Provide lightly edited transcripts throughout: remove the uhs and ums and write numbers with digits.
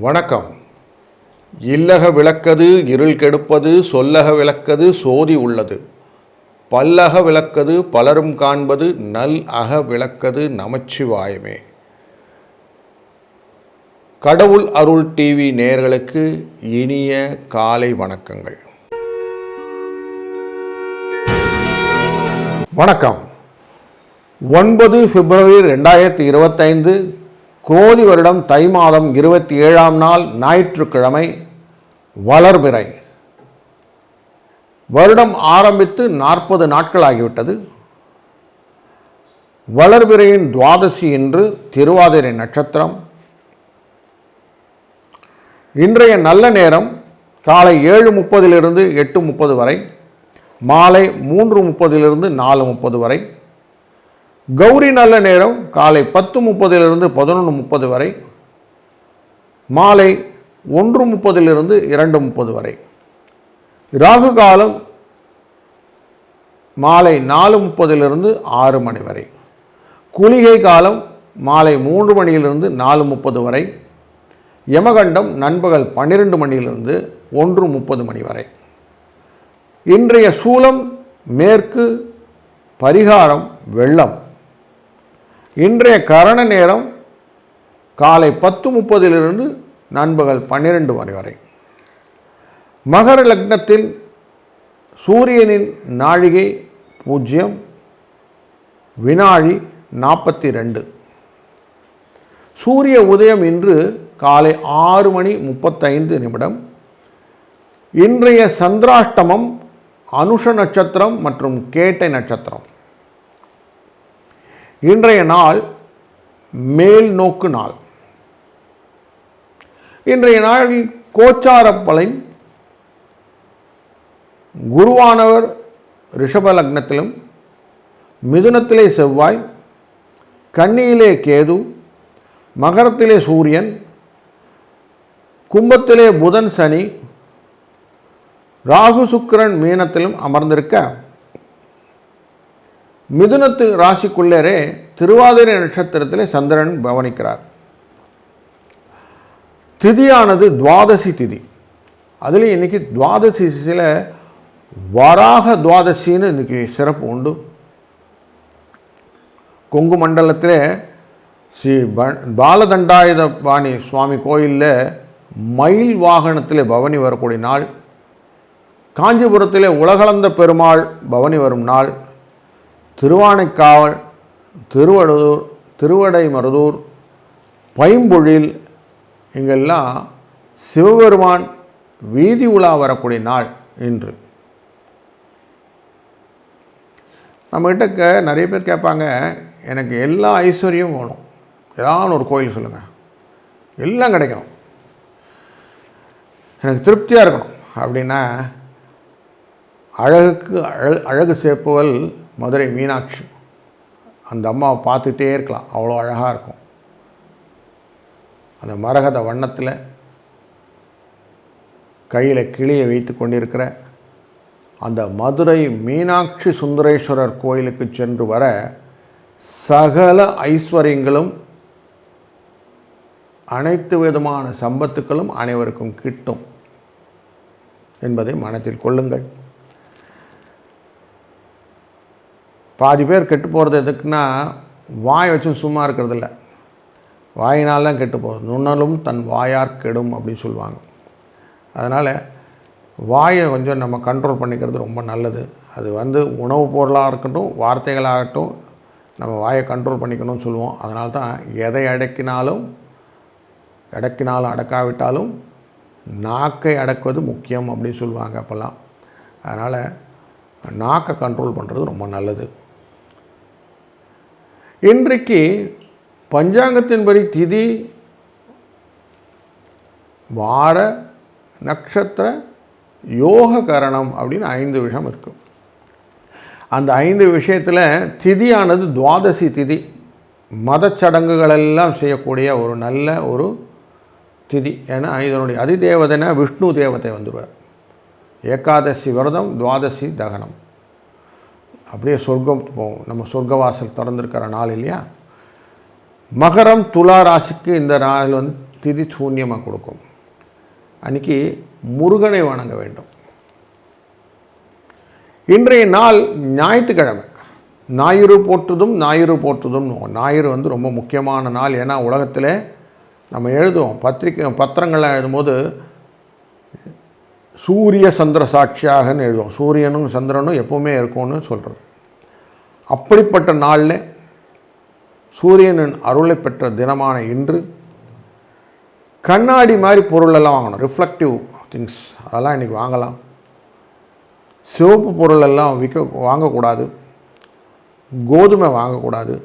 வணக்கம். இல்லக விளக்கது இருள் கெடுப்பது, சொல்லக விளக்கது சோதி உள்ளது, பல்லக விளக்கது பலரும் காண்பது, நல் அக விளக்கது நமச்சிவாயமே. கடவுள் அருள் டிவி நேயர்களுக்கு இனிய காலை வணக்கங்கள். வணக்கம். 9 பிப்ரவரி 2025 குரோதி வருடம் தை மாதம் 27ஆம் நாள் ஞாயிற்றுக்கிழமை, வளர்பிறை. வருடம் ஆரம்பித்து 40 நாட்கள் ஆகிவிட்டது. வளர்பிறையின் துவாதசி இன்று திருவாதிரை நட்சத்திரம். இன்றைய நல்ல நேரம் காலை 7:30 8:30 வரை, மாலை 3:30 4:30 வரை. கௌரி நல்ல நேரம் காலை 10:30 11:30 வரை, மாலை 1:30 2:30 வரை. ராகு காலம் மாலை 4:30 6 மணி வரை. குளிகை காலம் மாலை 3 மணியிலிருந்து 4:30 வரை. யமகண்டம் நண்பகல் 12 மணியிலிருந்து 1:30 மணி வரை. இன்றைய சூலம் மேற்கு, பரிகாரம் வெள்ளம். இன்றைய கரண நேரம் காலை 10:30 நண்பகல் 12 மணி வரை. மகர லக்னத்தில் சூரியனின் நாழிகை 0 வினாழி 42. சூரிய உதயம் இன்று காலை 6:35. இன்றைய சந்திராஷ்டமம் அனுஷ நட்சத்திரம் மற்றும் கேட்டை நட்சத்திரம். இன்றைய நாள் மேல் நோக்கு நாள். இன்றைய நாளில் கோச்சார பலன் குருவானவர் ரிஷப லக்னத்திலும், மிதுனத்திலே செவ்வாய், கன்னியிலே கேது, மகரத்திலே சூரியன், கும்பத்திலே புதன் சனி, ராகு சுக்கிரன் மீனத்திலும் அமர்ந்திருக்க, மிதுனத்து ராசிக்குள்ளே திருவாதிரை நட்சத்திரத்திலே சந்திரன் பவனிக்கிறார். திதியானது துவாதசி திதி. அதுலேயும் இன்றைக்கி துவாதசியில் வராக துவாதசின்னு இன்றைக்கி சிறப்பு உண்டு. கொங்கு மண்டலத்தில் ஸ்ரீ பாலதண்டாயுத பாணி சுவாமி கோயிலில் மயில் வாகனத்தில் பவனி வரக்கூடிய நாள். காஞ்சிபுரத்திலே உலகளந்த பெருமாள் பவனி வரும் நாள். திருவானைக்காவல், திருவடூர், திருவடைமருதூர், பைம்பொழில் இங்கெல்லாம் சிவபெருமான் வீதி உலா வரக்கூடிய நாள் இன்று. நம்மகிட்ட நிறைய பேர் கேட்பாங்க, எனக்கு எல்லா ஐஸ்வர்யமும் வேணும், ஏதாவது ஒரு கோயில் சொல்லுங்கள், எல்லாம் கிடைக்கணும், எனக்கு திருப்தியாக இருக்கணும் அப்படின்னா, அழகுக்கு அழகு சேர்ப்பவள் மதுரை மீனாட்சி. அந்த அம்மாவை பார்த்துட்டே இருக்கலாம், அவ்வளோ அழகாக இருக்கும். அந்த மரகத வண்ணத்தில் கையில் கிளியை வைத்து கொண்டிருக்கிற அந்த மதுரை மீனாட்சி சுந்தரேஸ்வரர் கோயிலுக்கு சென்று வர சகல ஐஸ்வர்யங்களும், அனைத்து விதமான சம்பத்துக்களும் அனைவருக்கும் கிட்டும் என்பதை மனத்தில் கொள்ளுங்கள். பாதி பேர் கெட்டு போகிறது எதுக்குன்னா, வாய் வச்சு சும்மா இருக்கிறதில்ல, வாயினால்தான் கெட்டு போகுது. நுண்ணலும் தன் வாயார் கெடும் அப்படின்னு சொல்லுவாங்க. அதனால் வாயை கொஞ்சம் நம்ம கண்ட்ரோல் பண்ணிக்கிறது ரொம்ப நல்லது. அது உணவுப் பொருளாக இருக்கட்டும், வார்த்தைகளாகட்டும், நம்ம வாயை கண்ட்ரோல் பண்ணிக்கணும்னு சொல்லுவோம். அதனால தான் எதை அடக்கினாலும் அடக்காவிட்டாலும் நாக்கை அடக்குவது முக்கியம் அப்படின்னு சொல்லுவாங்க அப்போல்லாம். அதனால் நாக்கை கண்ட்ரோல் பண்ணுறது ரொம்ப நல்லது. இன்றைக்கு பஞ்சாங்கத்தின்படி திதி, வார, நட்சத்திர, யோக கரணம் அப்படின்னு 5 விஷயம் இருக்குது. அந்த 5 விஷயத்தில் திதியானது துவாதசி திதி. மதச்சடங்குகளெல்லாம் செய்யக்கூடிய ஒரு நல்ல ஒரு திதி. ஏன்னா இதனுடைய அதிதேவதைனா விஷ்ணு தேவதை வந்துடுவார். ஏகாதசி விரதம், துவாதசி தகனம். அப்படியே சொர்க்கம் போகும். நம்ம சொர்க்கவாசல் திறந்திருக்கிற நாள் இல்லையா. மகரம் துலா ராசிக்கு இந்த நாள் வந்து திதி சூன்யமாக கொடுக்கும். அன்றைக்கி முருகனை வணங்க வேண்டும். இன்றைய நாள் ஞாயிற்றுக்கிழமை. ஞாயிறு போற்றுதும் ஞாயிறு வந்து ரொம்ப முக்கியமான நாள். ஏன்னா உலகத்தில் நம்ம எழுதுவோம், பத்திரங்கள்லாம் எழுதும்போது சூரிய சந்திர சாட்சியாகன்னு எழுதுவோம். சூரியனும் சந்திரனும் எப்போவுமே இருக்கும்னு சொல்கிறது. அப்படிப்பட்ட நாளில் சூரியனின் அருளை பெற்ற தினமான இன்று கண்ணாடி மாதிரி பொருளெல்லாம் வாங்கணும். ரிஃப்ளெக்டிவ் திங்ஸ் அதெல்லாம் இன்றைக்கி வாங்கலாம். சிவப்பு பொருளெல்லாம் வாங்கக்கூடாது. கோதுமை வாங்கக்கூடாது.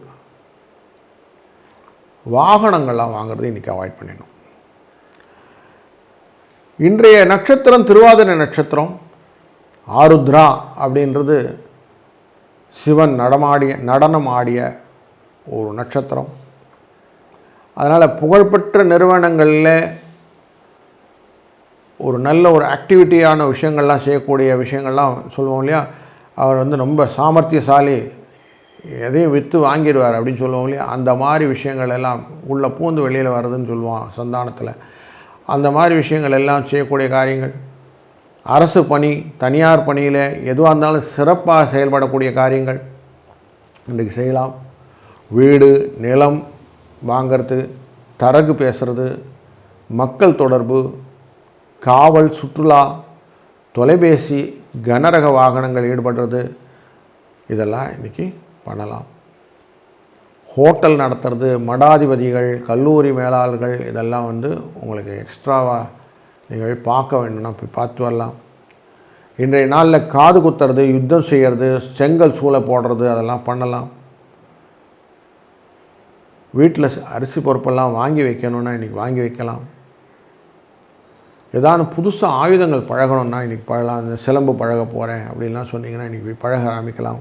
வாகனங்கள்லாம் வாங்கிறது இன்றைக்கி அவாய்ட் பண்ணிடணும். இன்றைய நட்சத்திரம் திருவாதிரை நட்சத்திரம். ஆருத்ரா அப்படின்றது சிவன் நடனம் ஆடிய ஒரு நட்சத்திரம். அதனால் புகழ்பெற்ற நிறுவனங்களில் ஒரு நல்ல ஒரு ஆக்டிவிட்டியான விஷயங்கள்லாம் செய்யக்கூடிய விஷயங்கள்லாம் சொல்லுவோம் இல்லையா, அவர் வந்து ரொம்ப சாமர்த்தியசாலி, எதையும் விற்று வாங்கிடுவார் அப்படின்னு சொல்லுவோம் இல்லையா, அந்த மாதிரி விஷயங்கள் எல்லாம் உள்ளே பூந்து வெளியில் வர்றதுன்னு சொல்லுவான் சந்தானத்தில். அந்த மாதிரி விஷயங்கள் எல்லாம் செய்யக்கூடிய காரியங்கள், அரசு பணி தனியார் பணியில் எதுவாக இருந்தாலும் சிறப்பாக செயல்படக்கூடிய காரியங்கள் இன்றைக்கு செய்யலாம். வீடு நிலம் வாங்கிறது, தரகு பேசுகிறது, மக்கள் தொடர்பு, காவல், சுற்றுலா, தொலைபேசி, கனரக வாகனங்கள் ஈடுபடுறது, இதெல்லாம் இன்றைக்கி பண்ணலாம். ஹோட்டல் நடத்துறது, மடாதிபதிகள், கல்லூரி மேலாளர்கள், இதெல்லாம் வந்து உங்களுக்கு எக்ஸ்ட்ராவாக நீங்கள் பார்க்க வேணும்னா போய் பார்த்து வரலாம். இன்றைய நாளில் காது குத்துறது, யுத்தம் செய்கிறது, செங்கல் சூளை போடுறது, அதெல்லாம் பண்ணலாம். வீட்டில் அரிசி பொறுப்பெல்லாம் வாங்கி வைக்கணுன்னா இன்றைக்கி வாங்கி வைக்கலாம். ஏதாவது புதுசாக ஆயுதங்கள் பழகணுன்னா இன்றைக்கி பழகலாம். இந்த சிலம்பு பழக போகிறேன் அப்படின்லாம் சொன்னீங்கன்னா இன்றைக்கி பழக ஆரம்பிக்கலாம்.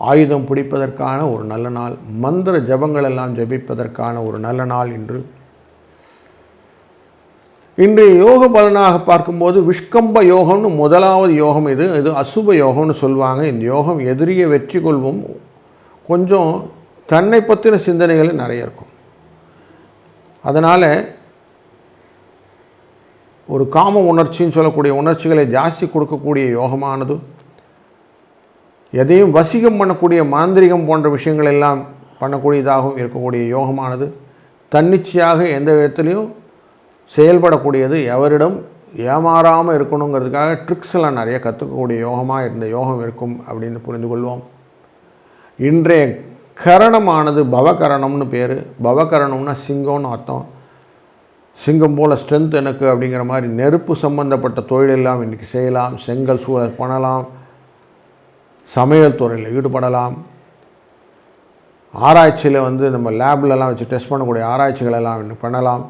ஆயுதம் பிடிப்பதற்கான ஒரு நல்ல நாள். மந்திர ஜபங்கள் எல்லாம் ஜபிப்பதற்கான ஒரு நல்ல நாள் இன்று. இன்றைய யோக பலனாக பார்க்கும்போது விஷ்கம்ப யோகம்னு முதலாவது யோகம். இது அசுப யோகம்னு சொல்லுவாங்க. இந்த யோகம் எதிரியை வெற்றி கொள்வோம். கொஞ்சம் தன்னை பற்றின சிந்தனைகள் நிறைய இருக்கும். அதனால் ஒரு காம உணர்ச்சின்னு சொல்லக்கூடிய உணர்ச்சிகளை ஜாஸ்தி கொடுக்கக்கூடிய யோகமானது. எதையும் வசிகம் பண்ணக்கூடிய மாந்திரிகம் போன்ற விஷயங்கள் எல்லாம் பண்ணக்கூடியதாகவும் இருக்கக்கூடிய யோகமானது. தன்னிச்சையாக எந்த விதத்துலையும் செயல்படக்கூடியது. எவரிடம் ஏமாறாமல் இருக்கணுங்கிறதுக்காக ட்ரிக்ஸ் எல்லாம் நிறைய கற்றுக்கக்கூடிய யோகமாக இந்த யோகம் இருக்கும் அப்படின்னு புரிந்து கொள்வோம். இன்றைய கரணமானது பவகரணம்னு பேர். பவகரணம்னா சிங்கம்னு அர்த்தம். சிங்கம் போல் ஸ்ட்ரென்த் எனக்கு அப்படிங்கிற மாதிரி நெருப்பு சம்பந்தப்பட்ட தொழிலெல்லாம் இன்றைக்கி செய்யலாம். செங்கல் சூழல் பண்ணலாம். சமையல் துறையில் ஈடுபடலாம். ஆராய்ச்சியில் வந்து நம்ம லேப்லலாம் வச்சு டெஸ்ட் பண்ணக்கூடிய ஆராய்ச்சிகள் எல்லாம் இன்னும் பண்ணலாம்.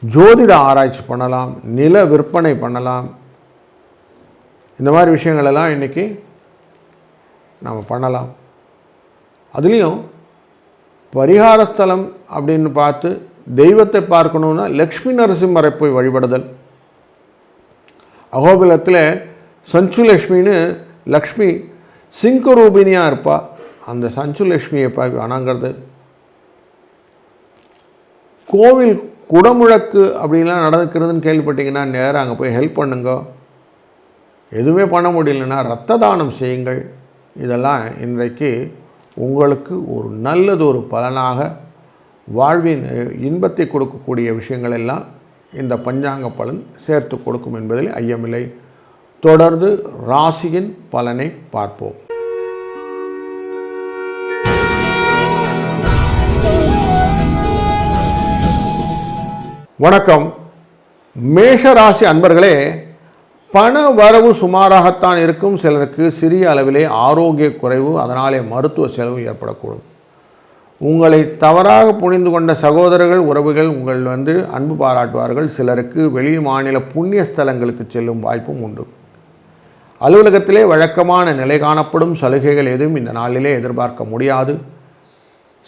ஜோதிட ஆராய்ச்சி பண்ணலாம். நில விற்பனை பண்ணலாம். இந்த மாதிரி விஷயங்களெல்லாம் இன்றைக்கி நம்ம பண்ணலாம். அதுலேயும் பரிகாரஸ்தலம் அப்படின்னு பார்த்து தெய்வத்தை பார்க்கணுன்னா லக்ஷ்மி நரசிம்மரை போய் வழிபடுதல். அகோபிலத்தில் சஞ்சுலக்ஷ்மின்னு லக்ஷ்மி சிங்கரூபினியாக இருப்பாள். அந்த சஞ்சுலக்ஷ்மியை போய் வணங்கிறது. கோவில் குடமுழக்கு அப்படின்லாம் நடக்கிறதுன்னு கேள்விப்பட்டீங்கன்னா நேராக அங்கே போய் ஹெல்ப் பண்ணுங்க. எதுவுமே பண்ண முடியலன்னா இரத்த தானம் செய்யுங்கள். இதெல்லாம் இன்றைக்கு உங்களுக்கு ஒரு நல்லது ஒரு பலனாக வாழ்வின் இன்பத்தை கொடுக்கக்கூடிய விஷயங்கள் எல்லாம் இந்த பஞ்சாங்க பலன் சேர்த்து கொடுக்கும் என்பதில் ஐயமில்லை. தொடர்ந்து ராசியின் பலனை பார்ப்போம். வணக்கம். மேஷ ராசி அன்பர்களே, பண வரவு சுமாராகத்தான் இருக்கும். சிலருக்கு சிறிய அளவிலே ஆரோக்கிய குறைவு, அதனாலே மருத்துவ செலவு ஏற்படக்கூடும். உங்களை தவறாக புரிந்து கொண்ட சகோதரர்கள் உறவுகள் உங்கள் அன்பு பாராட்டுவார்கள். சிலருக்கு வெளி மாநில புண்ணிய ஸ்தலங்களுக்கு செல்லும் வாய்ப்பும் உண்டு. அலுவலகத்திலே வழக்கமான நிலை காணப்படும். சலுகைகள் எதுவும் இந்த நாளிலே எதிர்பார்க்க முடியாது.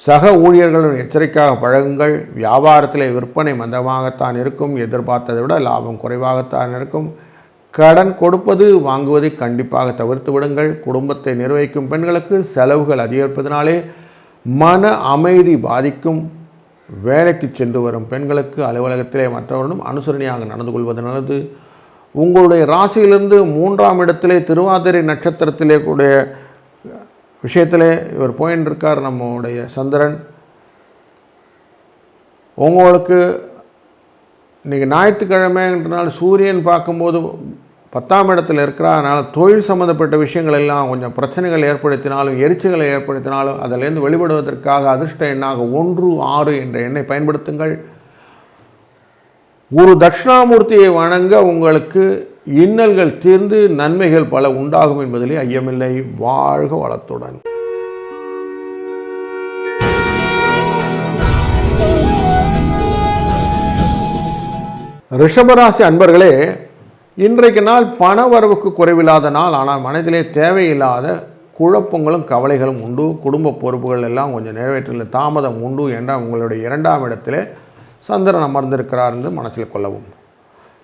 சக ஊழியர்களுடன் எச்சரிக்கையாக பழகுங்கள். வியாபாரத்தில் விற்பனை மந்தமாகத்தான் இருக்கும். எதிர்பார்த்ததை விட லாபம் குறைவாகத்தான் இருக்கும். கடன் கொடுப்பது வாங்குவதை கண்டிப்பாக தவிர்த்து விடுங்கள். குடும்பத்தை நிர்வகிக்கும் பெண்களுக்கு செலவுகள் அதிகரிப்பதனாலே மன அமைதி பாதிக்கும். வேலைக்கு சென்று வரும் பெண்களுக்கு அலுவலகத்திலே மற்றவர்களும் அனுசரணையாக நடந்து கொள்வது நல்லது. உங்களுடைய ராசியிலிருந்து 3ஆம் இடத்திலே திருவாதிரை நட்சத்திரத்திலே கூடிய விஷயத்திலே இவர் போயின்னு இருக்கார் நம்முடைய சந்திரன். உங்களுக்கு இன்றைக்கி ஞாயிற்றுக்கிழமைன்றனால சூரியன் பார்க்கும்போது 10ஆம் இடத்தில் இருக்கிறார். அதனால் தொழில் சம்மந்தப்பட்ட விஷயங்கள் எல்லாம் கொஞ்சம் பிரச்சனைகள் ஏற்படுத்தினாலும் எரிச்சல்களை ஏற்படுத்தினாலும் அதிலேருந்து வெளிப்படுவதற்காக அதிர்ஷ்ட எண்ணாக 1, 6 என்ற எண்ணை பயன்படுத்துங்கள். குரு தட்சிணாமூர்த்தியை வணங்க உங்களுக்கு இன்னல்கள் தீர்ந்து நன்மைகள் பல உண்டாகும் என்பதிலே ஐயமில்லை. வாழ்க வளத்துடன். ரிஷபராசி அன்பர்களே, இன்றைக்கு நாள் பண வரவுக்கு குறைவில்லாத நாள். ஆனால் மனதிலே தேவையில்லாத குழப்பங்களும் கவலைகளும் உண்டு. குடும்ப பொறுப்புகள் எல்லாம் கொஞ்சம் நிறைவேற்றல தாமதம் உண்டு என்றால் உங்களுடைய 2ஆம் இடத்திலே சந்திரன் அமர்ந்திருக்கிறார் என்று மனசில் கொள்ளவும்.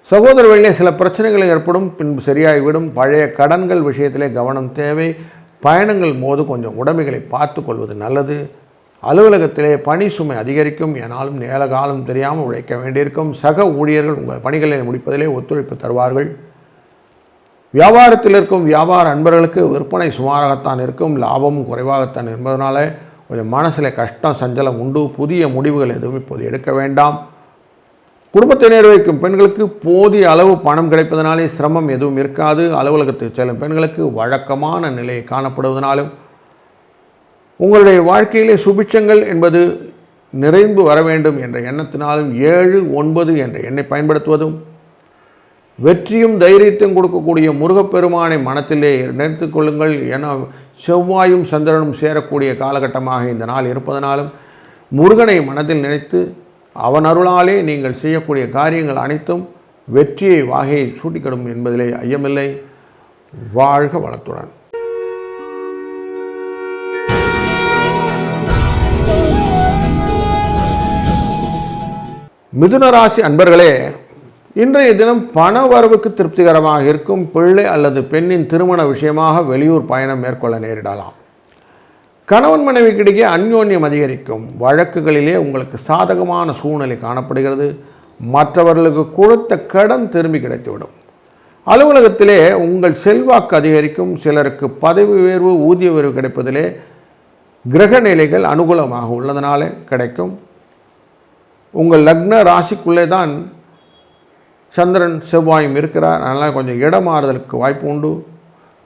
சகோதர வழியிலே சில பிரச்சனைகள் ஏற்படும், பின்பு சரியாகிவிடும். பழைய கடன்கள் விஷயத்திலே கவனம் தேவை. பயணங்கள் போது கொஞ்சம் உடைமைகளை பார்த்து கொள்வது நல்லது. அலுவலகத்திலே பணி சுமை அதிகரிக்கும். ஏனாலும் நேர காலம் தெரியாமல் உழைக்க வேண்டியிருக்கும். சக ஊழியர்கள் உங்கள் பணிகளை முடிப்பதிலே ஒத்துழைப்பு தருவார்கள். வியாபாரத்தில் இருக்கும் வியாபார அன்பர்களுக்கு விற்பனை சுமாராகத்தான் இருக்கும். லாபமும் குறைவாகத்தான் என்பதனால கொஞ்சம் மனசில் கஷ்டம் சஞ்சலம் உண்டு. புதிய முடிவுகள் எதுவும் இப்போது எடுக்க வேண்டாம். குடும்பத்தை நிர்வகிக்கும் பெண்களுக்கு போதிய அளவு பணம் கிடைப்பதனாலே சிரமம் எதுவும் இருக்காது. அலுவலகத்துக்கு செல்லும் பெண்களுக்கு வழக்கமான நிலை காணப்படுவதனாலும் உங்களுடைய வாழ்க்கையிலே சுபிட்சங்கள் என்பது நிறைந்து வர வேண்டும் என்ற எண்ணத்தினாலும் 7, 9 என்ற எண்ணை பயன்படுத்துவதும் வெற்றியும் தைரியத்தையும் கொடுக்கக்கூடிய முருகப்பெருமானை மனத்திலே நினைத்துக் கொள்ளுங்கள். என செவ்வாயும் சந்திரனும் சேரக்கூடிய காலகட்டமாக இந்த நாள் இருப்பதனாலும் முருகனை மனதில் நினைத்து அவன் அருளாலே நீங்கள் செய்யக்கூடிய காரியங்கள் அனைத்தும் வெற்றியை வாகையை சூட்டிக்கிடும் என்பதிலே ஐயமில்லை. வாழ்க வளத்துடன். மிதுன ராசி அன்பர்களே, இன்றைய தினம் பண வரவுக்கு திருப்திகரமாக இருக்கும். பிள்ளை அல்லது பெண்ணின் திருமண விஷயமாக வெளியூர் பயணம் மேற்கொள்ள நேரிடலாம். கணவன் மனைவிக்கிடையே அந்யோன்யம் அதிகரிக்கும். வழக்குகளிலே உங்களுக்கு சாதகமான சூழ்நிலை காணப்படுகிறது. மற்றவர்களுக்கு கொடுத்த கடன் திரும்பி கிடைத்துவிடும். அலுவலகத்திலே உங்கள் செல்வாக்கு அதிகரிக்கும். சிலருக்கு பதவி உயர்வு ஊதிய உயர்வு கிடைப்பதிலே கிரக நிலைகள் அனுகூலமாக உள்ளதனாலே கிடைக்கும். உங்கள் லக்ன ராசிக்குள்ளே தான் சந்திரன் செவ்வாயும் இருக்கிறார். அதனால் கொஞ்சம் இடமாறுதலுக்கு வாய்ப்பு உண்டு.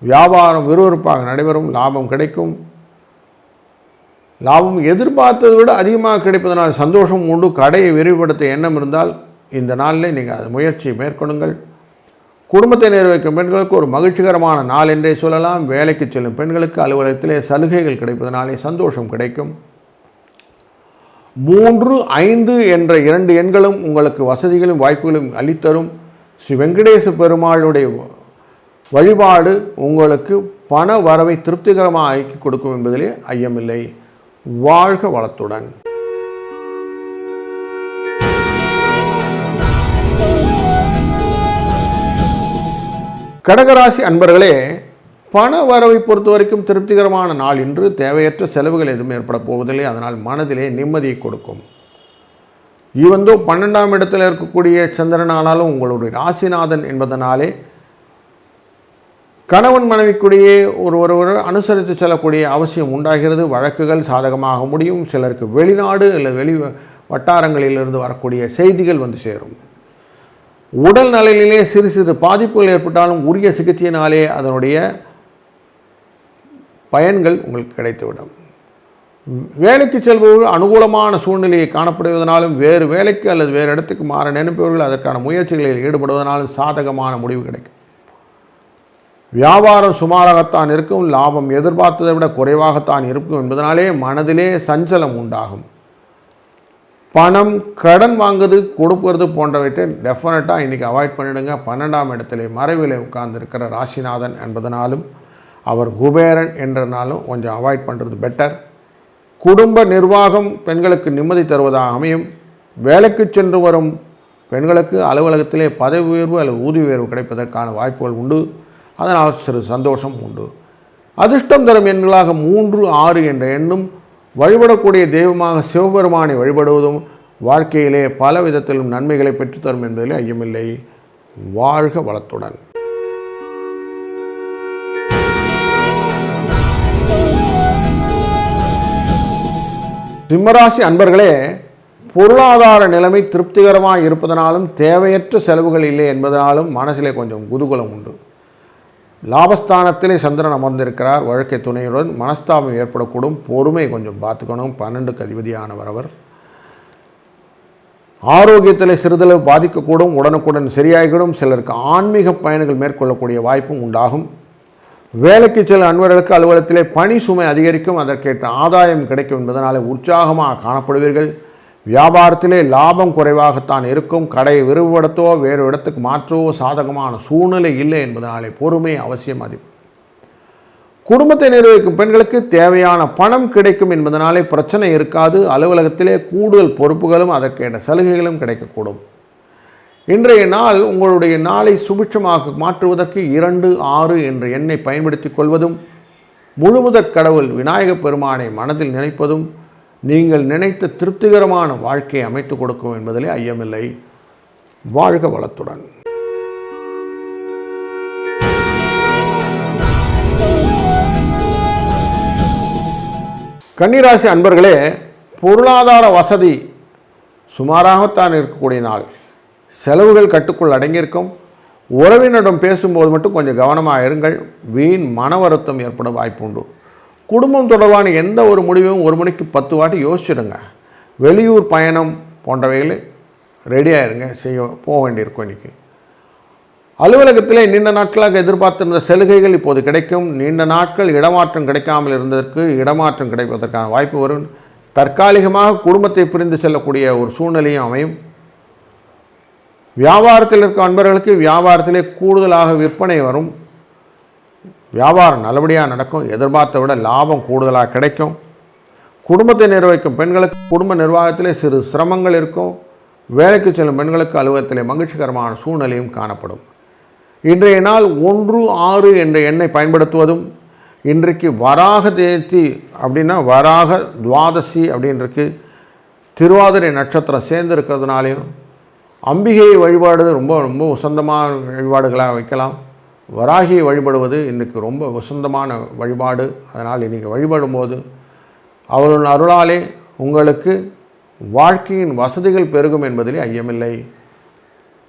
வியாபாரம் விறுவிறுப்பாக நடைபெறும். லாபம் கிடைக்கும். லாபம் எதிர்பார்த்ததை விட அதிகமாக கிடைப்பதனால் சந்தோஷம் உண்டு. கடையை விரிவுபடுத்த எண்ணம் இருந்தால் இந்த நாளில் நீங்கள் அது முயற்சியை மேற்கொள்ளுங்கள். குடும்பத்தை நிர்வகிக்கும் பெண்களுக்கு ஒரு மகிழ்ச்சிகரமான நாள் என்றே சொல்லலாம். வேலைக்கு செல்லும் பெண்களுக்கு அலுவலகத்திலே சலுகைகள் கிடைப்பதனாலே சந்தோஷம் கிடைக்கும். 3, 5 என்ற 2 எண்களும் உங்களுக்கு வசதிகளும் வாய்ப்புகளும் அளித்தரும். ஸ்ரீ வெங்கடேச பெருமாளுடைய வழிபாடு உங்களுக்கு பண வரவை திருப்திகரமாக ஆக்கி கொடுக்கும் என்பதிலே ஐயமில்லை. வாழ்க வளத்துடன். கடகராசி அன்பர்களே, பண வரவை பொறுத்த வரைக்கும் திருப்திகரமான நாள் இன்று. தேவையற்ற செலவுகள் எதுவும் ஏற்பட போவதில்லை. அதனால் மனதிலே நிம்மதியை கொடுக்கும். ஈவந்தோ 12ஆம் இடத்தில் இருக்கக்கூடிய சந்திரன் ஆனாலும் உங்களுடைய ராசிநாதன் என்பதனாலே கணவன் மனைவிக்குடையே ஒருவர் அனுசரித்து செல்லக்கூடிய அவசியம் உண்டாகிறது. வழக்குகள் சாதகமாக முடியும். சிலருக்கு வெளிநாடு இல்லை வெளி வட்டாரங்களிலிருந்து வரக்கூடிய செய்திகள் வந்து சேரும். உடல் நலனிலே சிறு சிறு பாதிப்புகள் ஏற்பட்டாலும் உரிய சிகிச்சையினாலே அதனுடைய பயன்கள் உங்களுக்கு கிடைத்துவிடும். வேலைக்கு செல்பவர்கள் அனுகூலமான சூழ்நிலையை காணப்படுவதனாலும் வேறு வேலைக்கு அல்லது வேறு இடத்துக்கு மாற நினைப்பவர்கள் அதற்கான முயற்சிகளில் ஈடுபடுவதனாலும் சாதகமான முடிவு கிடைக்கும். வியாபாரம் சுமாராகத்தான் இருக்கும். லாபம் எதிர்பார்த்ததை விட குறைவாகத்தான் இருக்கும் என்பதனாலே மனதிலே சஞ்சலம் உண்டாகும். பணம் கடன் வாங்குறது கொடுப்பது போன்றவற்றை டெஃபினட்டாக இன்றைக்கி அவாய்ட் பண்ணிவிடுங்க. 12ஆம் இடத்திலே மறைவிலே உட்கார்ந்துருக்கிற ராசிநாதன் என்பதனாலும் அவர் குபேரன் என்றனாலும் கொஞ்சம் அவாய்ட் பண்ணுறது பெட்டர். குடும்ப நிர்வாகம் பெண்களுக்கு நிம்மதி தருவதாக அமையும். வேலைக்கு சென்று வரும் பெண்களுக்கு அலுவலகத்திலே பதவி உயர்வு அல்லது ஊதிய உயர்வு கிடைப்பதற்கான வாய்ப்புகள் உண்டு. அதனால் சிறு சந்தோஷம் உண்டு. அதிர்ஷ்டம் தரும் எண்களாக 3, 6 என்ற எண்ணும் வழிபடக்கூடிய தெய்வமாக சிவபெருமானை வழிபடுவதும் வாழ்க்கையிலே பல விதத்திலும் நன்மைகளை பெற்றுத்தரும் என்பதில் ஐயமில்லை. வாழ்க வளத்துடன். சிம்மராசி அன்பர்களே, பொருளாதார நிலைமை திருப்திகரமாக இருப்பதனாலும் தேவையற்ற செலவுகள் இல்லை என்பதனாலும் மனசிலே கொஞ்சம் குதூகலம் உண்டு. லாபஸ்தானத்திலே சந்திரன் அமர்ந்திருக்கிறார். வாழ்க்கை துணையுடன் மனஸ்தாபம் ஏற்படக்கூடும். பொறுமை கொஞ்சம் பார்த்துக்கணும். 12க்கு அதிபதியானவர் அவர். ஆரோக்கியத்தில் சிறிதளவு பாதிக்கக்கூடும். உடனுக்குடன் சரியாகிவிடும். சிலருக்கு ஆன்மீக பயணங்கள் மேற்கொள்ளக்கூடிய வாய்ப்பும் உண்டாகும். வேலைக்கு செல்லும் அன்பர்களுக்கு அலுவலகத்திலே பணி சுமை அதிகரிக்கும். அதற்கேற்ற ஆதாயம் கிடைக்கும் என்பதனாலே உற்சாகமாக காணப்படுவீர்கள். வியாபாரத்திலே லாபம் குறைவாகத்தான் இருக்கும். கடையை விரிவுபடுத்தவோ வேறு இடத்துக்கு மாற்றவோ சாதகமான சூழ்நிலை இல்லை என்பதனாலே பொறுமை அவசியம் அதிகம். குடும்பத்தை நிர்வகிக்கும் பெண்களுக்கு தேவையான பணம் கிடைக்கும் என்பதனாலே பிரச்சனை இருக்காது. அலுவலகத்திலே கூடுதல் பொறுப்புகளும் அதற்கேற்ற சலுகைகளும் கிடைக்கக்கூடும். இன்றைய நாள் உங்களுடைய நாளை சுபிட்சமாக மாற்றுவதற்கு 2-6 என்ற எண்ணை பயன்படுத்திக் கொள்வதும், முழுமுதற் கடவுள் விநாயகப் பெருமானை மனதில் நினைப்பதும் நீங்கள் நினைத்த திருப்திகரமான வாழ்க்கையை அமைத்துக் கொடுக்கும் என்பதிலே ஐயமில்லை. வாழ்க வளத்துடன். கன்னிராசி அன்பர்களே, பொருளாதார வசதி சுமாராகத்தான் இருக்கக்கூடிய நாள். செலவுகள் கட்டுக்குள் அடங்கியிருக்கும். உறவினரிடம் பேசும்போது மட்டும் கொஞ்சம் கவனமாக இருங்கள். வீண் மன வருத்தம் ஏற்பட வாய்ப்பு உண்டு. குடும்பம் தொடர்பான எந்த ஒரு முடிவும் 1 மணிக்கு 10 வாட்டி யோசிச்சுடுங்க. வெளியூர் பயணம் போன்றவைகளை ரெடியாக இருங்க. போக வேண்டியிருக்கும். இன்றைக்கி அலுவலகத்திலே நீண்ட நாட்களாக எதிர்பார்த்திருந்த சலுகைகள் இப்போது கிடைக்கும். நீண்ட நாட்கள் இடமாற்றம் கிடைக்காமல் இருந்ததற்கு இடமாற்றம் கிடைப்பதற்கான வாய்ப்பு வரும். தற்காலிகமாக குடும்பத்தை பிரிந்து செல்லக்கூடிய ஒரு சூழ்நிலையும் அமையும். வியாபாரத்தில் இருக்கும் அன்பர்களுக்கு வியாபாரத்திலே கூடுதலாக விற்பனை வரும். வியாபாரம் நல்லபடியாக நடக்கும். எதிர்பார்த்த விட லாபம் கூடுதலாக கிடைக்கும். குடும்பத்தை நிர்வகிக்கும் பெண்களுக்கு குடும்ப நிர்வாகத்திலே சிறு சிரமங்கள் இருக்கும். வேலைக்கு செல்லும் பெண்களுக்கு அலுவலகத்திலே மகிழ்ச்சிகரமான சூழ்நிலையும் காணப்படும். இன்றைய நாள் 1-6 என்ற எண்ணை பயன்படுத்துவதும், இன்றைக்கு வராக ஜெயந்தி அப்படின்னா வராக துவாதசி அப்படின்றிருக்கு. திருவாதிரை நட்சத்திரம் சேர்ந்து இருக்கிறதுனாலையும் அம்பிகையை வழிபாடு ரொம்ப ரொம்ப உசந்தமான வழிபாடுகளாக வைக்கலாம். வராகியை வழிபடுவது இன்றைக்கு ரொம்ப வசந்தமான வழிபாடு. அதனால் இன்றைக்கி வழிபடும்போது அவர்கள் அருளாலே உங்களுக்கு வாழ்க்கையின் வசதிகள் பெருகும் என்பதிலே ஐயமில்லை.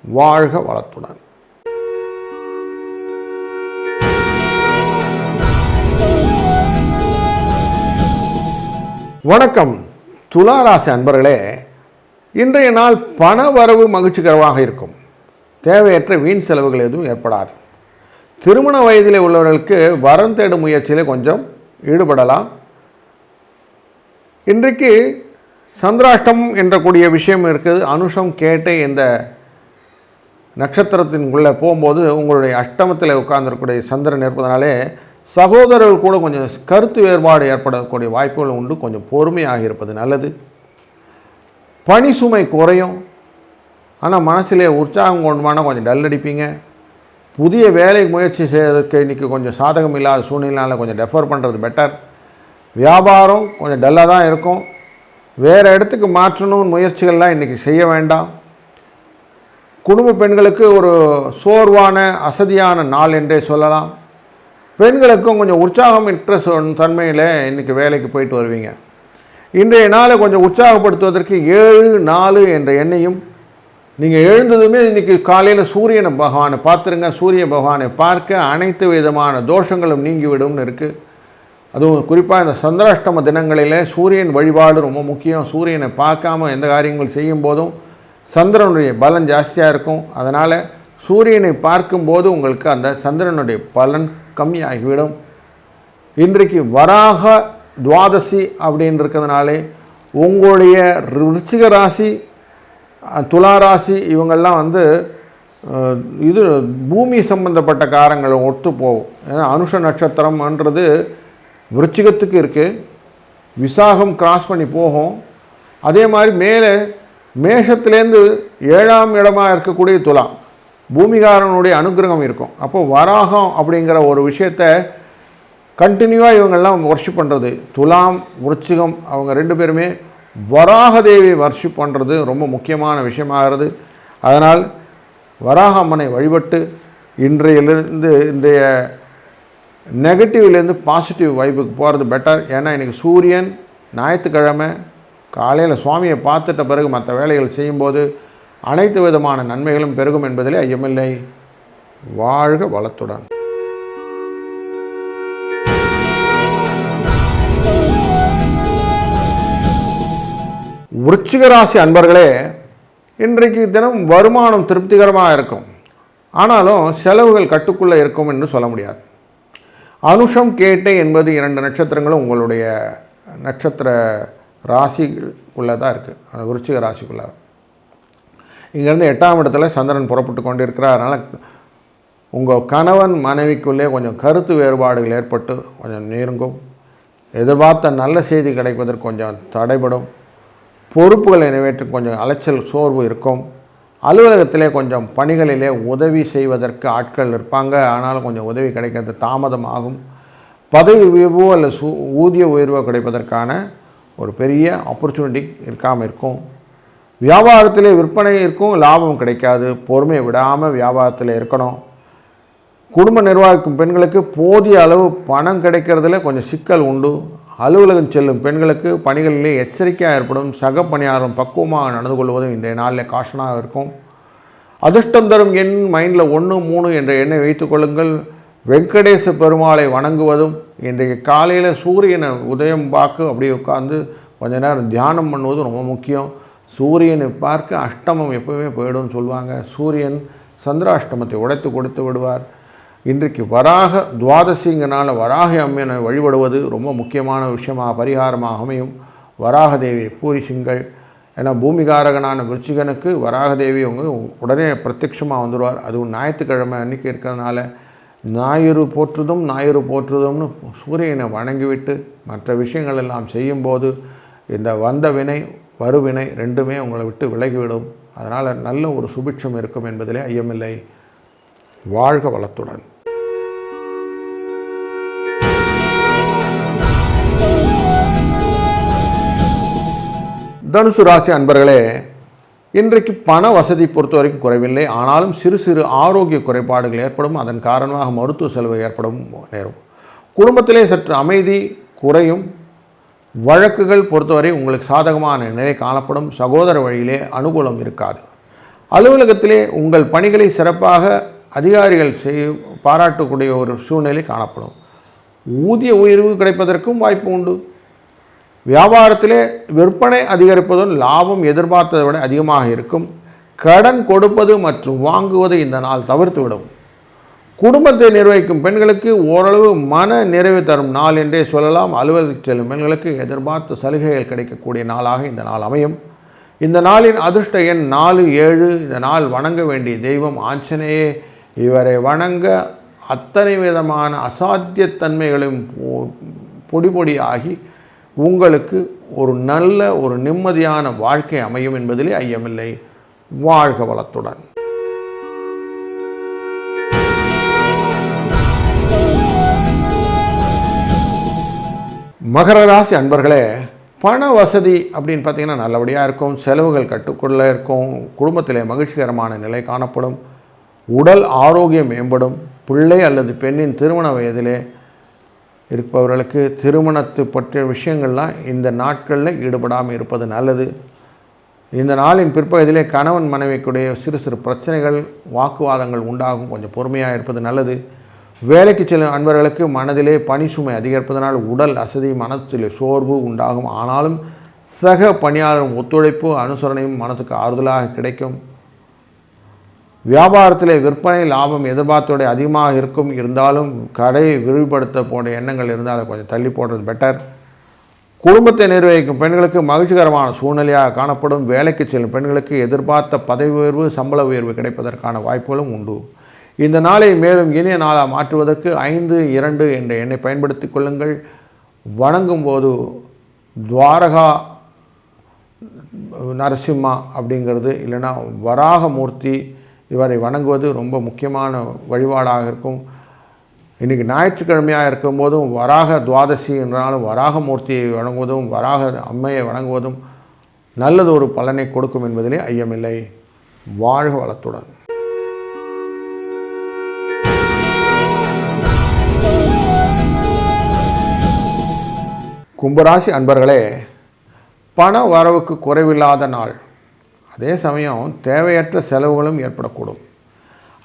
வாழ்க வளத்துடன். வணக்கம் துளாராசி அன்பர்களே, இன்றைய நாள் பண வரவு மகிழ்ச்சிகரமாக இருக்கும். தேவையற்ற வீண் செலவுகள் எதுவும் ஏற்படாது. திருமண வயதிலே உள்ளவர்களுக்கு வரம் தேடும் முயற்சியிலே கொஞ்சம் ஈடுபடலாம். இன்றைக்கு சந்திராஷ்டம் என்ற கூடிய விஷயம் இருக்குது. அனுஷம் கேட்டை இந்த நட்சத்திரத்தின்குள்ளே போகும்போது உங்களுடைய அஷ்டமத்தில் உட்கார்ந்துருக்கூடிய சந்திரன் இருப்பதனாலே சகோதரர்கள் கூட கொஞ்சம் கருத்து வேறுபாடு ஏற்படக்கூடிய வாய்ப்புகள் உண்டு. கொஞ்சம் பொறுமையாக இருப்பது நல்லது. பணி சுமை குறையும். ஆனால் மனசிலே உற்சாகம் கொண்டுமான கொஞ்சம் டல் அடிப்பீங்க. புதிய வேலை முயற்சி செய்வதற்கு இன்றைக்கி கொஞ்சம் சாதகம் இல்லாத சூழ்நிலையால் கொஞ்சம் டெஃபர் பண்ணுறது பெட்டர். வியாபாரம் கொஞ்சம் டல்லாக தான் இருக்கும். வேறு இடத்துக்கு மாற்றணும் முயற்சிகள்லாம் இன்றைக்கி செய்ய வேண்டாம். குடும்ப பெண்களுக்கு ஒரு சோர்வான அசதியான நாள் என்றே சொல்லலாம். பெண்களுக்கும் கொஞ்சம் உற்சாகம் இன்ட்ரெஸ்ட் தன்மையில் இன்றைக்கி வேலைக்கு போயிட்டு வருவீங்க. இன்றைய நாளை கொஞ்சம் உற்சாகப்படுத்துவதற்கு 7-4 என்ற எண்ணையும், நீங்கள் எழுந்ததுமே இன்றைக்கி காலையில் சூரியனை பகவானை பார்த்துருங்க. சூரிய பகவானை பார்க்க அனைத்து விதமான தோஷங்களும் நீங்கிவிடும்னு இருக்குது. அதுவும் குறிப்பாக இந்த சந்திராஷ்டம தினங்களில் சூரியன் வழிபாடு ரொம்ப முக்கியம். சூரியனை பார்க்காம எந்த காரியங்கள் செய்யும் போதும் சந்திரனுடைய பலன் ஜாஸ்தியாக இருக்கும். அதனால் சூரியனை பார்க்கும்போது உங்களுக்கு அந்த சந்திரனுடைய பலன் கம்மியாகிவிடும். இன்றைக்கு வராக துவாதசி அப்படின்னு இருக்கிறதுனாலே உங்களுடைய விருச்சிக ராசி, துளாராசி இவங்கெல்லாம் இது பூமி சம்பந்தப்பட்ட காரங்கள் ஒத்து போகும். ஏன்னா அனுஷ நட்சத்திரம்ன்றது விருச்சிகத்துக்கு இருக்குது. விசாகம் கிராஸ் பண்ணி போகும். அதே மாதிரி மேலே மேஷத்துலேருந்து 7ஆம் இடமாக இருக்கக்கூடிய துலாம் பூமிகாரனுடைய அனுகிரகம் இருக்கும். அப்போது வராகம் அப்படிங்கிற ஒரு விஷயத்தை கண்டினியூவாக இவங்கெல்லாம் வர்ஷிப் பண்ணுறது. துலாம், விருச்சிகம் அவங்க 2 பேருமே வராகதேவி வர்ஷிப் பண்ணுறது ரொம்ப முக்கியமான விஷயமாகிறது. அதனால் வராக அம்மனை வழிபட்டு இன்றையிலிருந்து இன்றைய நெகட்டிவ்லேருந்து பாசிட்டிவ் வைப்புக்கு போகிறது பெட்டர். ஏன்னா இன்றைக்கி சூரியன் ஞாயிற்றுக்கிழமை காலையில் சுவாமியை பார்த்துட்ட பிறகு மற்ற வேலைகள் செய்யும்போது அனைத்து விதமான நன்மைகளும் பெருகும் என்பதிலே ஐயமில்லை. வாழ்க வளத்துடன். விருச்சிக ராசி அன்பர்களே, இன்றைக்கு தினம் வருமானம் திருப்திகரமாக இருக்கும். ஆனாலும் செலவுகள் கட்டுக்குள்ளே இருக்கும் என்று சொல்ல முடியாது. அனுஷம், கேட்டை என்பது 2 நட்சத்திரங்களும் உங்களுடைய நட்சத்திர ராசிக்குள்ளே தான் இருக்குது. அந்த விருச்சிக ராசிக்குள்ளே இங்கேருந்து 8ஆம் இடத்துல சந்திரன் புறப்பட்டு கொண்டிருக்கிறார். அதனால் உங்கள் கணவன் மனைவிக்குள்ளே கொஞ்சம் கருத்து வேறுபாடுகள் ஏற்பட்டு கொஞ்சம் நெருங்கும். எதிர்பார்த்த நல்ல செய்தி கிடைப்பதற்கு கொஞ்சம் தடைபடும். பொறுப்புகளை நிறைவேற்ற கொஞ்சம் அலைச்சல், சோர்வு இருக்கும். அலுவலகத்திலே கொஞ்சம் பணிகளிலே உதவி செய்வதற்கு ஆட்கள் இருப்பாங்க. ஆனாலும் கொஞ்சம் உதவி கிடைக்கிறது தாமதம் ஆகும். பதவி உயர்வோ அல்லது ஊதிய உயர்வோ கிடைப்பதற்கான ஒரு பெரிய ஆப்பர்ச்சுனிட்டி இருக்காமல் இருக்கும். வியாபாரத்திலே விற்பனை இருக்கும், லாபம் கிடைக்காது. பொறுமையை விடாமல் வியாபாரத்தில் இருக்கணும். குடும்ப நிர்வாகிக்கும் பெண்களுக்கு போதிய அளவு பணம் கிடைக்கிறதுல கொஞ்சம் சிக்கல் உண்டு. அலுவலகம் செல்லும் பெண்களுக்கு பணிகளிலே எச்சரிக்கையாக ஏற்படும். சக பணியாளரும் பக்குவமாக நடந்து கொள்வதும் இன்றைய நாளில் காஷனாக இருக்கும். அதிர்ஷ்டம் தரும் எண் மைண்டில் 1, 3 என்ற எண்ணை வைத்துக் கொள்ளுங்கள். வெங்கடேச பெருமாளை வணங்குவதும் இன்றைக்கு காலையில் சூரியனை உதயம் பார்க்க அப்படியே உட்கார்ந்து கொஞ்ச நேரம் தியானம் பண்ணுவதும் ரொம்ப முக்கியம். சூரியனை பார்க்க அஷ்டமம் எப்போவுமே போயிடும்னு சொல்லுவாங்க. சூரியன் சந்திராஷ்டமத்தை உடைத்து கொடுத்து விடுவார். இன்றைக்கு வராக துவாதசிங்கனால வராக அம்மனை வழிபடுவது ரொம்ப முக்கியமான விஷயமாக பரிகாரமாக அமையும். வராகதேவியை பூரிஷுங்கள். ஏன்னா பூமிகாரகனான விருச்சிகனுக்கு வராகதேவி அவங்க உடனே பிரத்யட்சமாக வந்துடுவார். அதுவும் ஞாயிற்றுக்கிழமை அன்றைக்கி இருக்கிறதுனால ஞாயிறு போற்றுதும்னு சூரியனை வணங்கிவிட்டு மற்ற விஷயங்கள் எல்லாம் செய்யும்போது இந்த வந்த வினை வருவினை 2மே உங்களை விட்டு விலகிவிடும். அதனால் நல்ல ஒரு சுபிட்சம் இருக்கும் என்பதிலே ஐயமில்லை. வாழ்க வளத்துடன். தனுசு ராசி அன்பர்களே, இன்றைக்கு பண வசதி பொறுத்த வரைக்கும் குறைவில்லை. ஆனாலும் சிறு சிறு ஆரோக்கிய குறைபாடுகள் ஏற்படும். அதன் காரணமாக மருத்துவ செலவு ஏற்படும் நேரும். குடும்பத்திலே சற்று அமைதி குறையும். வழக்குகள் பொறுத்தவரை உங்களுக்கு சாதகமான நிலை காணப்படும். சகோதர வழியிலே அனுகூலம் இருக்காது. அலுவலகத்திலே உங்கள் பணிகளை சிறப்பாக அதிகாரிகள் பாராட்டக்கூடிய ஒரு சூழ்நிலை காணப்படும். ஊதிய உயர்வு கிடைப்பதற்கும் வாய்ப்பு உண்டு. வியாபாரத்திலே விற்பனை அதிகரிப்பதும் லாபம் எதிர்பார்த்ததை விட அதிகமாக இருக்கும். கடன் கொடுப்பது மற்றும் வாங்குவதை இந்த நாள் தவிர்த்துவிடும். குடும்பத்தை நிர்வகிக்கும் பெண்களுக்கு ஓரளவு மன நிறைவு தரும் நாள் என்றே சொல்லலாம். அலுவலகத்தில் செல்லும் பெண்களுக்கு எதிர்பார்த்த சலுகைகள் கிடைக்கக்கூடிய நாளாக இந்த நாள் அமையும். இந்த நாளின் அதிர்ஷ்ட எண் 4, 7. இந்த நாள் வணங்க வேண்டிய தெய்வம் ஆஞ்சநேயே. இவரை வணங்க அத்தனை விதமான அசாத்தியத்தன்மைகளும் பொடிபொடியாகி உங்களுக்கு ஒரு நல்ல ஒரு நிம்மதியான வாழ்க்கை அமையும் என்பதிலே ஐயமில்லை. வாழ்க வளத்துடன். மகர ராசி அன்பர்களே, பண வசதி அப்படின்னு பார்த்திங்கன்னா நல்லபடியாக இருக்கும். செலவுகள் கட்டுக்குள்ளே இருக்கும். குடும்பத்திலே மகிழ்ச்சிகரமான நிலை காணப்படும். உடல் ஆரோக்கியம் மேம்படும். பிள்ளை அல்லது பெண்ணின் திருமண வயதிலே இருப்பவர்களுக்கு திருமணத்தை பற்றிய விஷயங்கள்லாம் இந்த நாட்களில் ஈடுபடாமல் இருப்பது நல்லது. இந்த நாளின் பிற்பகுதியிலே கணவன் மனைவிக்குடைய சிறு சிறு பிரச்சனைகள், வாக்குவாதங்கள் உண்டாகும். கொஞ்சம் பொறுமையாக இருப்பது நல்லது. வேலைக்கு செல்லும் அன்பர்களுக்கு மனதிலே பணி சுமை அதிகரிப்பதனால் உடல் அசதி, மனத்திலே சோர்வு உண்டாகும். ஆனாலும் சக பணியாளரும் ஒத்துழைப்பு அனுசரணையும் மனத்துக்கு ஆறுதலாக கிடைக்கும். வியாபாரத்திலே விற்பனை லாபம் எதிர்பார்த்தோட அதிகமாக இருக்கும். இருந்தாலும் கடையை விரிவுபடுத்த போன்ற எண்ணங்கள் இருந்தாலும் கொஞ்சம் தள்ளி போடுறது பெட்டர். குடும்பத்தை நிர்வகிக்கும் பெண்களுக்கு மகிழ்ச்சிகரமான சூழ்நிலையாக காணப்படும். வேலைக்கு செல்லும் பெண்களுக்கு எதிர்பார்த்த பதவி உயர்வு, சம்பள உயர்வு கிடைப்பதற்கான வாய்ப்புகளும் உண்டு. இந்த நாளை மேலும் இனிய நாளாக மாற்றுவதற்கு 5, 2 என்ற எண்ணை பயன்படுத்தி கொள்ளுங்கள். வணங்கும் போது துவாரகா நரசிம்மா அப்படிங்கிறது இல்லைன்னா வராகமூர்த்தி இவரை வணங்குவது ரொம்ப முக்கியமான வழிபாடாக இருக்கும். இன்றைக்கி ஞாயிற்றுக்கிழமையாக இருக்கும்போதும் வராக துவாதசி என்றாலும் வராகமூர்த்தியை வணங்குவதும் வராக அம்மையை வணங்குவதும் நல்லது ஒரு பலனை கொடுக்கும் என்பதிலே ஐயமில்லை. வாழ்க வளத்துடன். கும்பராசி அன்பர்களே, பண வரவுக்கு குறைவில்லாத நாள். அதே சமயம் தேவையற்ற செலவுகளும் ஏற்படக்கூடும்.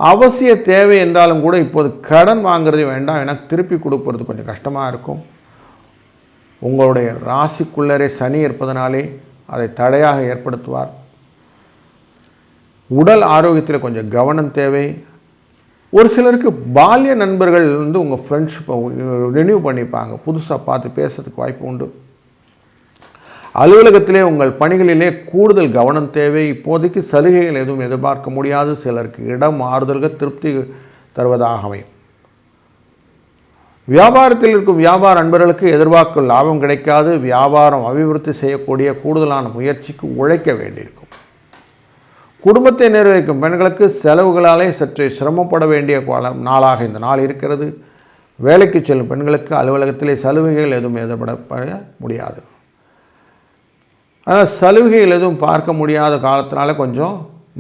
அவசிய தேவை என்றாலும் கூட இப்போது கடன் வாங்குறது வேண்டாம், எனக்கு திருப்பி கொடுப்பது கொஞ்சம் கஷ்டமாக இருக்கும். உங்களுடைய ராசிக்குள்ளரே சனி இருப்பதனாலே அதை தடையாக ஏற்படுத்துவார். உடல் ஆரோக்கியத்தில் கொஞ்சம் கவனம் தேவை. ஒரு சிலருக்கு பால்ய நண்பர்கள் உங்கள் ஃப்ரெண்ட்ஷிப்பை ரினியூ பண்ணிப்பாங்க, புதுசாக பார்த்து பேசுறதுக்கு வாய்ப்பு உண்டு. அலுவலகத்திலே உங்கள் பணிகளிலே கூடுதல் கவனம் தேவை. இப்போதைக்கு சலுகைகள் எதுவும் எதிர்பார்க்க முடியாது. சிலருக்கு இடம் மாறுதல்கள் திருப்தி தருவதாக அமையும். வியாபாரத்தில் இருக்கும் வியாபார நண்பர்களுக்கு எதிர்பார்க்கும் லாபம் கிடைக்காது. வியாபாரம் அபிவிருத்தி செய்யக்கூடிய கூடுதலான முயற்சிக்கு உழைக்க வேண்டியிருக்கும். குடும்பத்தை நிர்வகிக்கும் பெண்களுக்கு செலவுகளாலே சற்று சிரமப்பட வேண்டிய நாளாக இந்த நாள் இருக்கிறது. வேலைக்கு செல்லும் பெண்களுக்கு அலுவலகத்திலே சலுகைகள் எதுவும் எதிர்பட முடியாது. ஆனால் சலுகைகள் எதுவும் பார்க்க முடியாத காலத்தினால கொஞ்சம்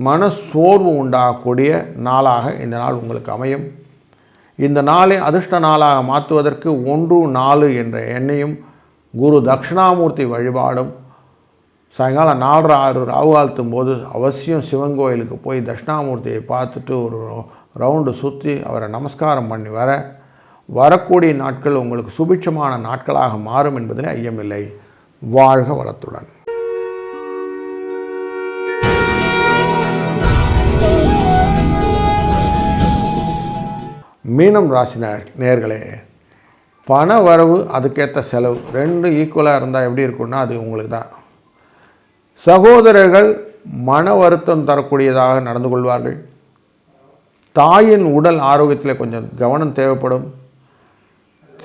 மன சோர்வு உண்டாகக்கூடிய நாளாக இந்த நாள் உங்களுக்கு அமையும். இந்த நாளை அதிர்ஷ்ட நாளாக மாற்றுவதற்கு 1-4 என்ற எண்ணையும் குரு தட்சிணாமூர்த்தி வழிபாடும் சாயங்காலம் 4-6 ராவு காலத்தும் போது அவசியம் சிவன் கோயிலுக்கு போய் தட்சிணாமூர்த்தியை பார்த்துட்டு ஒரு ரவுண்டு சுற்றி அவரை நமஸ்காரம் பண்ணி வரக்கூடிய நாட்கள் உங்களுக்கு சுபிட்சமான நாட்களாக மாறும் என்பதில் ஐயமில்லை. வாழ்க வளத்துடன். மீனம் ராசி நேயர்களே, பண வரவு அதுக்கேற்ற செலவு 2 ஈக்குவலாக இருந்தால் எப்படி இருக்குன்னா அது உங்களுக்கு தான். சகோதரர்கள் மன வருத்தம் தரக்கூடியதாக நடந்து கொள்வார்கள். தாயின் உடல் ஆரோக்கியத்தில் கொஞ்சம் கவனம் தேவைப்படும்.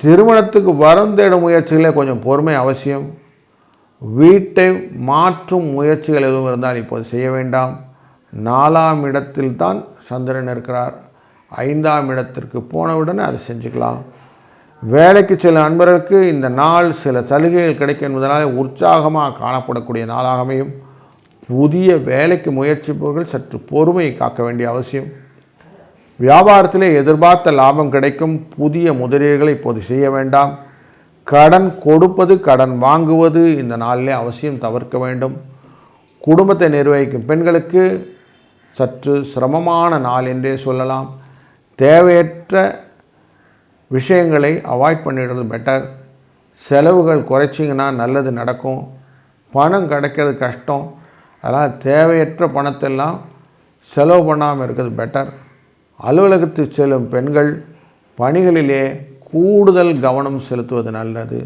திருமணத்துக்கு வரம் தேடும் முயற்சிகளே கொஞ்சம் பொறுமை அவசியம். வீட்டை மாற்றும் முயற்சிகள் எதுவும் இருந்தால் இப்போது செய்ய வேண்டாம். 4ஆம் இடத்தில் தான் சந்திரன் இருக்கிறார். 5ஆம் இடத்திற்கு போனவுடனே அதை செஞ்சுக்கலாம். வேலைக்கு செல்லும் நண்பர்களுக்கு இந்த நாள் சில சலுகைகள் கிடைக்கும் என்பதனால் உற்சாகமாக காணப்படக்கூடிய நாளாக அமையும். புதிய வேலைக்கு முயற்சிப்பவர்கள் சற்று பொறுமையை காக்க வேண்டிய அவசியம். வியாபாரத்திலே எதிர்பார்த்த லாபம் கிடைக்கும். புதிய முதலீடுகளை இப்போது செய்ய வேண்டாம். கடன் கொடுப்பது கடன் வாங்குவது இந்த நாளிலே அவசியம் தவிர்க்க வேண்டும். குடும்பத்தை நிர்வகிக்கும் பெண்களுக்கு சற்று சிரமமான நாள் என்றே சொல்லலாம். தேவையற்ற விஷயங்களை அவாய்ட் பண்ணிடுறது பெட்டர். செலவுகள் குறைச்சிங்கன்னா நல்லது நடக்கும். பணம் கிடைக்கிறது கஷ்டம். அதனால் தேவையற்ற பணத்தெல்லாம் செலவு பண்ணாமல் இருக்கிறது பெட்டர். அலுவலகத்துக்கு செல்லும் பெண்கள் பணிகளிலே கூடுதல் கவனம் செலுத்துவது நல்லது.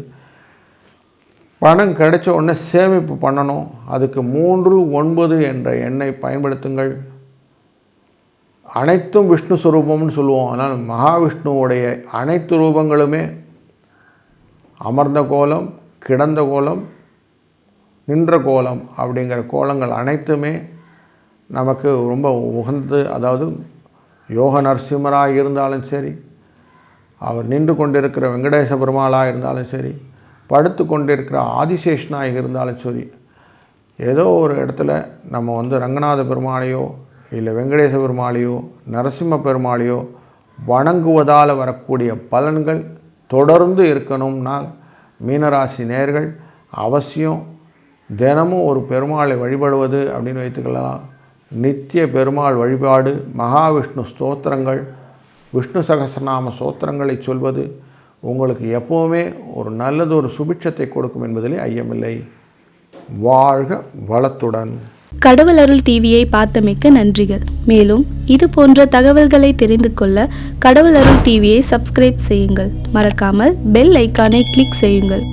பணம் கிடைச்ச உடனே சேமிப்பு பண்ணணும். அதுக்கு 3-9 என்ற எண்ணை பயன்படுத்துங்கள். அனைத்தும் விஷ்ணு ஸ்வரூபம்னு சொல்லுவோம். ஆனால் மகாவிஷ்ணுவுடைய அனைத்து ரூபங்களுமே அமர்ந்த கோலம், கிடந்த கோலம், நின்ற கோலம் அப்படிங்கிற கோலங்கள் அனைத்துமே நமக்கு ரொம்ப உகந்து. அதாவது யோக நரசிம்மராக இருந்தாலும் சரி, அவர் நின்று கொண்டிருக்கிற வெங்கடேச பெருமாளாக இருந்தாலும் சரி, படுத்து கொண்டிருக்கிற ஆதிசேஷனாக இருந்தாலும் சரி, ஏதோ ஒரு இடத்துல நம்ம ரங்கநாத பெருமாளையோ இல்லை வெங்கடேச பெருமாளையோ நரசிம்ம பெருமாளையோ வணங்குவதால் வரக்கூடிய பலன்கள் தொடர்ந்து இருக்கணும்னா மீனராசி நேயர்கள் அவசியம் தினமும் ஒரு பெருமாளை வழிபடுவது அப்படின்னு வைத்துக்கலாம். நித்திய பெருமாள் வழிபாடு, மகாவிஷ்ணு ஸ்தோத்திரங்கள், விஷ்ணு சகஸ்ரநாம ஸ்தோத்திரங்களை சொல்வது உங்களுக்கு எப்போவுமே ஒரு நல்லது ஒரு சுபிட்சத்தை கொடுக்கும் என்பதிலே ஐயமில்லை. வாழ்க வளத்துடன். கடவுள் அருள் டிவியை பார்த்தமைக்க நன்றிகள். மேலும் இது போன்ற தகவல்களை தெரிந்து கொள்ள கடவுள் அருள் டிவியை சப்ஸ்கிரைப் செய்யுங்கள். மறக்காமல் பெல் ஐக்கானை கிளிக் செய்யுங்கள்.